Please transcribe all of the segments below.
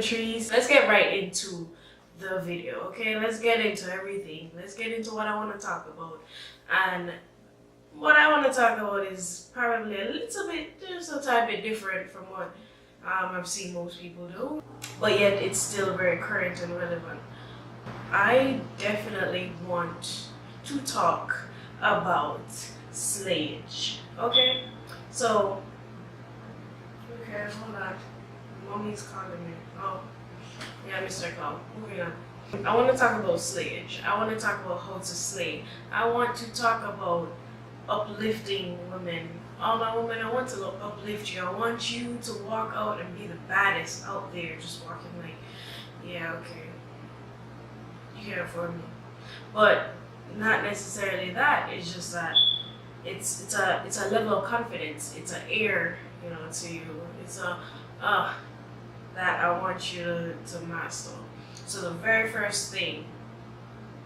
Patrice. Let's get right into the video, okay? Let's get into everything. Let's get into what I want to talk about. And what I want to talk about is probably a little bit, just a tad bit different from what I've seen most people do, but yet it's still very current and relevant. I definitely want to talk about slayage, okay? So, okay, hold on. Mommy's calling me. Oh, yeah, Mr. Call. Moving on. I want to talk about slayage. I want to talk about how to slay. I want to talk about uplifting women. All my women, I want to uplift you. I want you to walk out and be the baddest out there, just walking like, yeah, okay, you can't afford me. But not necessarily that. It's just that it's a level of confidence. It's an air, to you. It's a that I want you to master. So the very first thing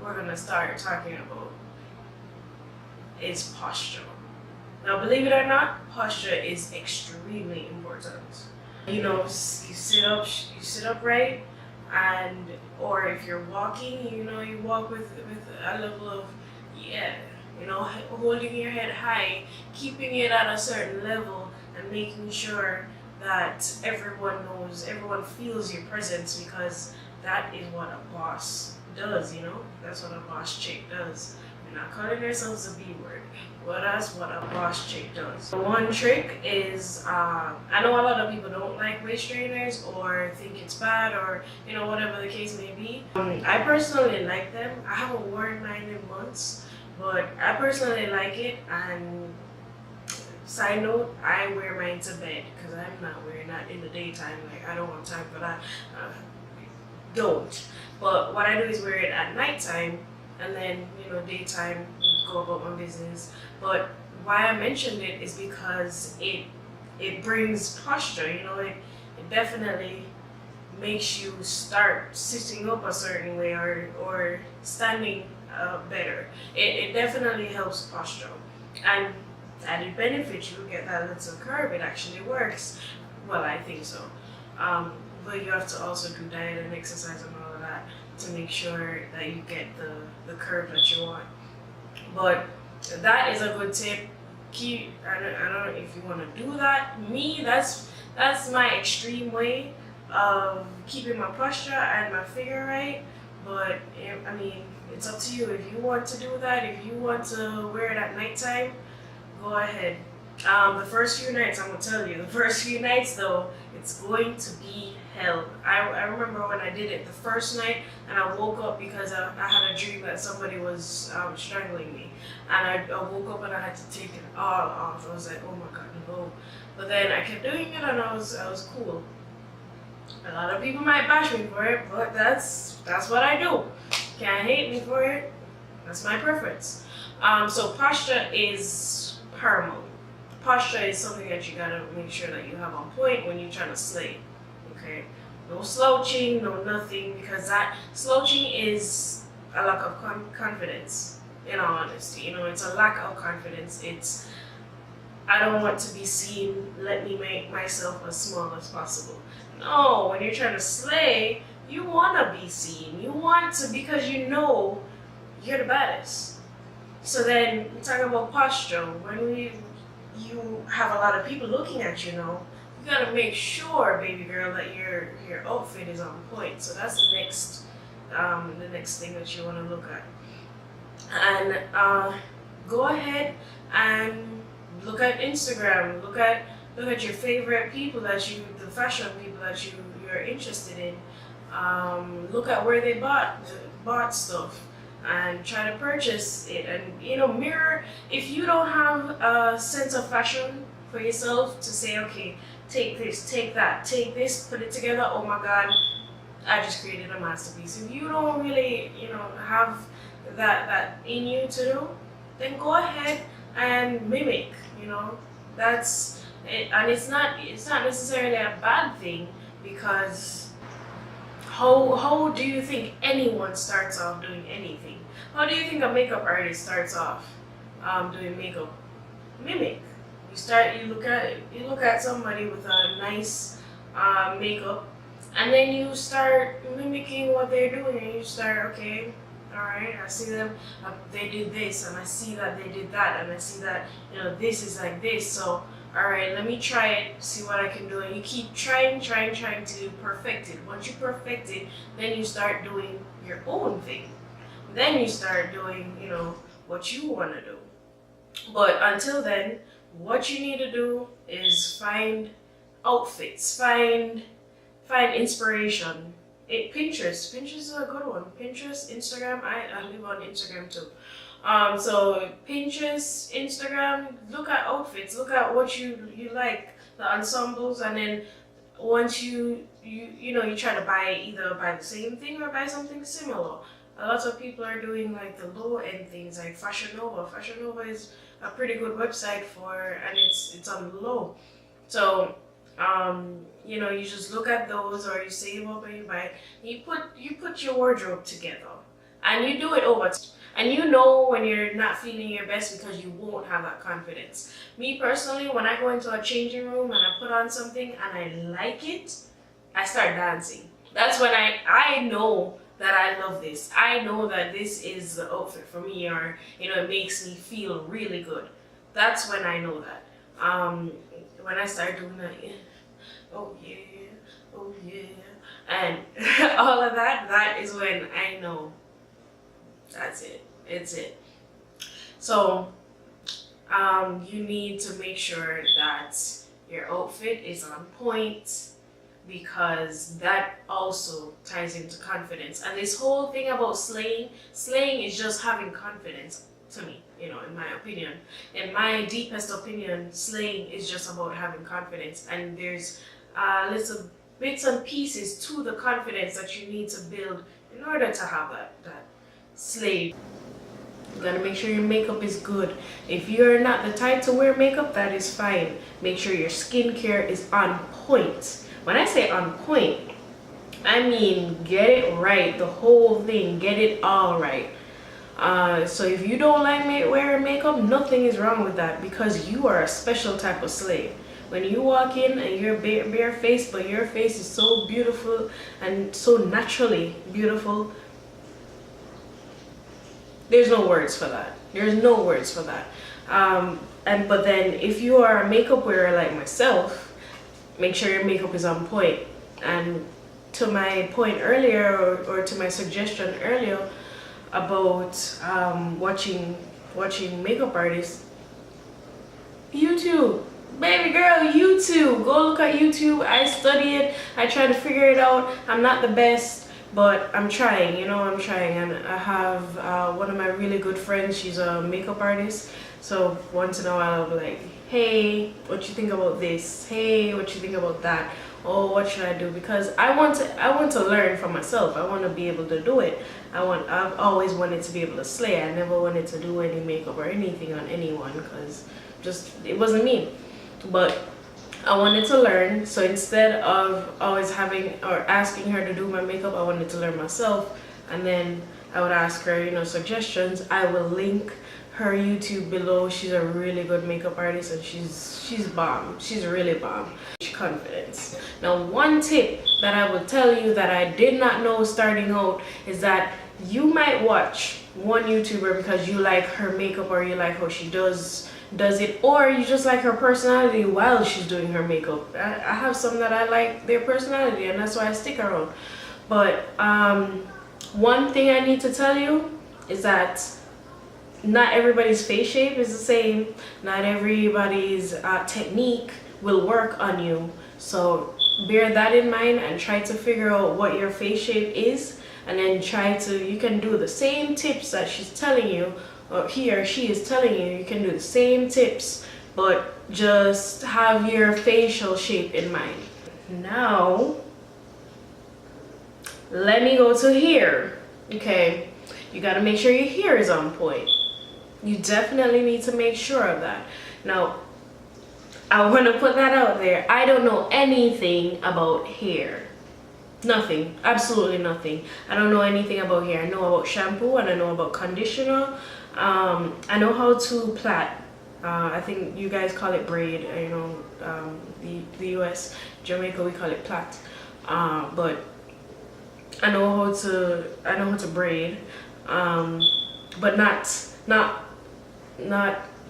we're gonna start talking about is posture. Now, believe it or not, posture is extremely important. You sit up right, and or if you're walking, you walk with a level of holding your head high, keeping it at a certain level, and making sure that everyone knows, everyone feels your presence, because that is what a boss does, That's what a boss chick does. We're not calling ourselves a B word, but that's what a boss chick does. One trick is, I know a lot of people don't like waist trainers or think it's bad or, whatever the case may be. I personally like them. I haven't worn mine in months, but I personally like it. And side note, I wear mine to bed because I'm not wearing that in the daytime. Like, I don't have time for that. Don't. But what I do is wear it at nighttime, and then daytime, go about my business. But why I mentioned it is because it brings posture. It definitely makes you start sitting up a certain way or standing better. It definitely helps posture. And added benefit, you get that little curve. It actually works. Well, I think so. But you have to also do diet and exercise and all of that to make sure that you get the curve that you want. But that is a good tip. I don't know if you want to do that. Me, that's my extreme way of keeping my posture and my figure right. But I mean, it's up to you. If you want to do that, if you want to wear it at nighttime, go ahead. The first few nights, I'm gonna tell you, though, it's going to be hell. I remember when I did it the first night, and I woke up because I had a dream that somebody was strangling me, and I woke up and I had to take it all off. I was like, oh my god, no. But then I kept doing it, and I was cool. A lot of people might bash me for it, but that's what I do. Can't hate me for it. That's my preference. So posture is paramount. Posture is something that you gotta make sure that you have on point when you're trying to slay. Okay? No slouching, no nothing, because that slouching is a lack of confidence, in all honesty. It's a lack of confidence. It's, I don't want to be seen, let me make myself as small as possible. No, when you're trying to slay, you wanna be seen. You want to, because you're the baddest. So then, we talk about posture. When you have a lot of people looking at you, you gotta make sure, baby girl, that your outfit is on point. So that's the next thing that you want to look at. And go ahead and look at Instagram. Look at your favorite people the fashion people that you're interested in. Look at where they bought stuff, and try to purchase it. And mirror. If you don't have a sense of fashion for yourself to say, okay, take this, take that, take this, put it together, oh my god, I just created a masterpiece. If you don't really have that in you to do, then go ahead and mimic. That's it. And it's not necessarily a bad thing, because how do you think anyone starts off doing anything? How do you think a makeup artist starts off doing makeup? Mimic. You look at somebody with a nice makeup, And then you start mimicking what they're doing, and you start, okay, all right, I see them, they did this, and I see that they did that, and I see that, this is like this, so all right, let me try it, see what I can do. And you keep trying to perfect it. Once you perfect it, then you start doing your own thing. Then you start doing, what you want to do. But until then, what you need to do is find outfits, find inspiration. Pinterest is a good one. Pinterest, Instagram. I live on Instagram too. So Pinterest, Instagram, look at outfits, look at what you like, the ensembles, and then once you try to either buy the same thing or buy something similar. A lot of people are doing like the low end things like Fashion Nova. Fashion Nova is a pretty good website and it's on the low. So you just look at those, or you save up and you buy. You put your wardrobe together, and you do it over time. And you know when you're not feeling your best because you won't have that confidence. Me personally, when I go into a changing room and I put on something and I like it, I start dancing. That's when I know that I love this. I know that this is the outfit for me, or it makes me feel really good. That's when I know that. When I start doing that, oh yeah, and all of that is when I know. That's it. It's it. So, you need to make sure that your outfit is on point, because that also ties into confidence. And this whole thing about slaying is just having confidence to me, in my opinion. In my deepest opinion, slaying is just about having confidence. And there's little bits and pieces to the confidence that you need to build in order to have that slay. You gotta make sure your makeup is good. If you're not the type to wear makeup, that is fine. Make sure your skincare is on point. When I say on point, I mean get it right, the whole thing, get it all right. So if you don't like wearing makeup, nothing is wrong with that, because you are a special type of slave. When you walk in and you're bare face, but your face is so beautiful and so naturally beautiful, there's no words for that. But then if you are a makeup wearer like myself, make sure your makeup is on point. And to my point earlier, or to my suggestion earlier about watching makeup artists, YouTube. Baby girl, YouTube. Go look at YouTube. I study it. I try to figure it out. I'm not the best, but I'm trying, I'm trying. And I have one of my really good friends, she's a makeup artist. So once in a while I'll be like, hey, what you think about this? Hey, what you think about that? Oh, what should I do? Because I want to learn for myself. I want to be able to do it. I've always wanted to be able to slay. I never wanted to do any makeup or anything on anyone, because it wasn't me. But I wanted to learn, so instead of always having or asking her to do my makeup, I wanted to learn myself. And then I would ask her, suggestions. I will link her YouTube below. She's a really good makeup artist, and she's bomb. She's really bomb. Confidence. Now, one tip that I will tell you that I did not know starting out is that you might watch one YouTuber because you like her makeup, or you like how she does it, or you just like her personality while she's doing her makeup. I have some that I like their personality, and that's why I stick around. But one thing I need to tell you is that not everybody's face shape is the same. Not everybody's technique will work on you. So bear that in mind and try to figure out what your face shape is, and then you can do the same tips that she's telling you, or he or she is telling you. You can do the same tips, but just have your facial shape in mind. Now, let me go to hair. Okay, you got to make sure your hair is on point. You definitely need to make sure of that. Now, I want to put that out there. I don't know anything about hair. Nothing. Absolutely nothing. I don't know anything about hair. I know about shampoo and I know about conditioner. I know how to plait. I think you guys call it braid. The US, Jamaica, we call it plait. But I know how to braid, but not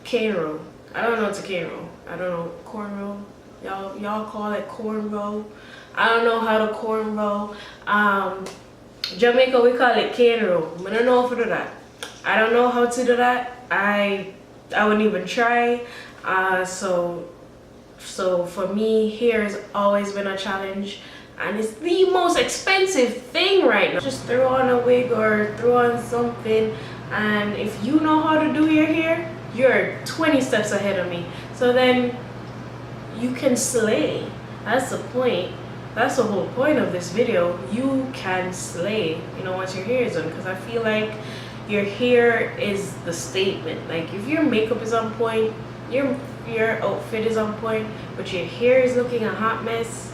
cane row. I don't know what's a cane row. I don't know cornrow. Y'all call it cornrow. I don't know how to cornrow. Jamaica we call it cane row. I don't know how to do that. I don't know how to do that. I wouldn't even try. So for me, hair has always been a challenge, and it's the most expensive thing right now. Just throw on a wig or throw on something, and if you know how to do your hair, you're 20 steps ahead of me. So then you can slay. That's the point. That's the whole point of this video. You can slay, you know, once your hair is done, because I feel like your hair is the statement. Like if your makeup is on point, your outfit is on point, but your hair is looking a hot mess,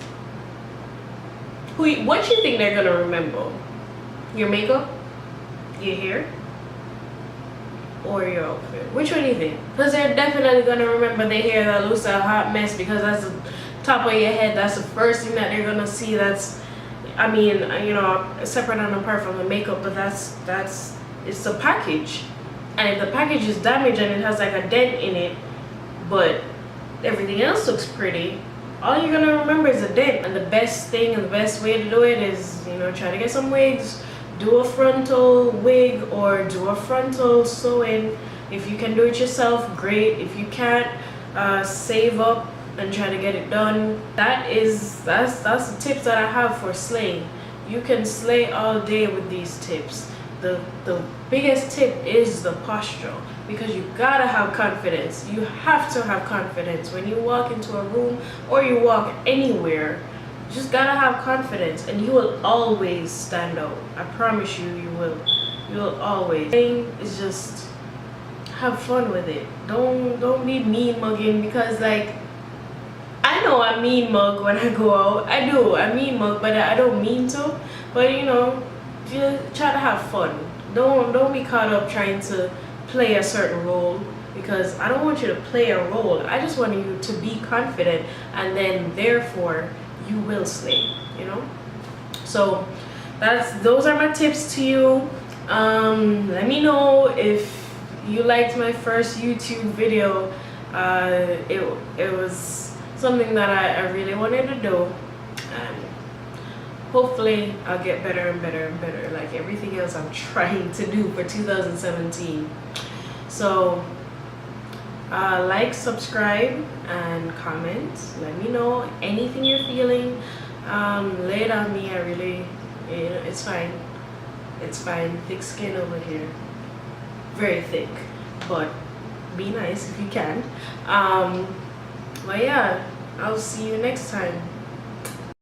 what you think they're gonna remember? Your makeup, your hair, or your outfit? Which one do you think? Because they're definitely gonna remember the hair that looks a hot mess, because that's the top of your head. That's the first thing that they're gonna see. That's, I mean, you know, separate and apart from the makeup, but that's it's the package. And if the package is damaged and it has like a dent in it, but everything else looks pretty, all you're gonna remember is a dent. And the best thing and the best way to do it is, you know, try to get some wigs, do a frontal wig or do a frontal sew-in. If you can do it yourself, great. If you can't, save up and try to get it done. That's the tips that I have for slaying. You can slay all day with these tips. The biggest tip is the posture, because you gotta have confidence. You have to have confidence when you walk into a room or you walk anywhere. You just gotta have confidence, and you will always stand out. I promise you, you will. You will always. The thing is just have fun with it. Don't be mean mugging, because like, I know I mean mug when I go out. I do. I mean mug, but I don't mean to. But you know, just try to have fun. Don't be caught up trying to play a certain role, because I don't want you to play a role. I just want you to be confident, and then therefore you will slay, you know. So those are my tips to you. Let me know if you liked my first YouTube video. It was something that I really wanted to do, and hopefully I'll get better and better and better, like everything else I'm trying to do for 2017. So like, subscribe, and comment. Let me know anything you're feeling. Lay it on me. I really, you know, it's fine. It's fine. Thick skin over here, very thick, but be nice if you can. But yeah, I'll see you next time.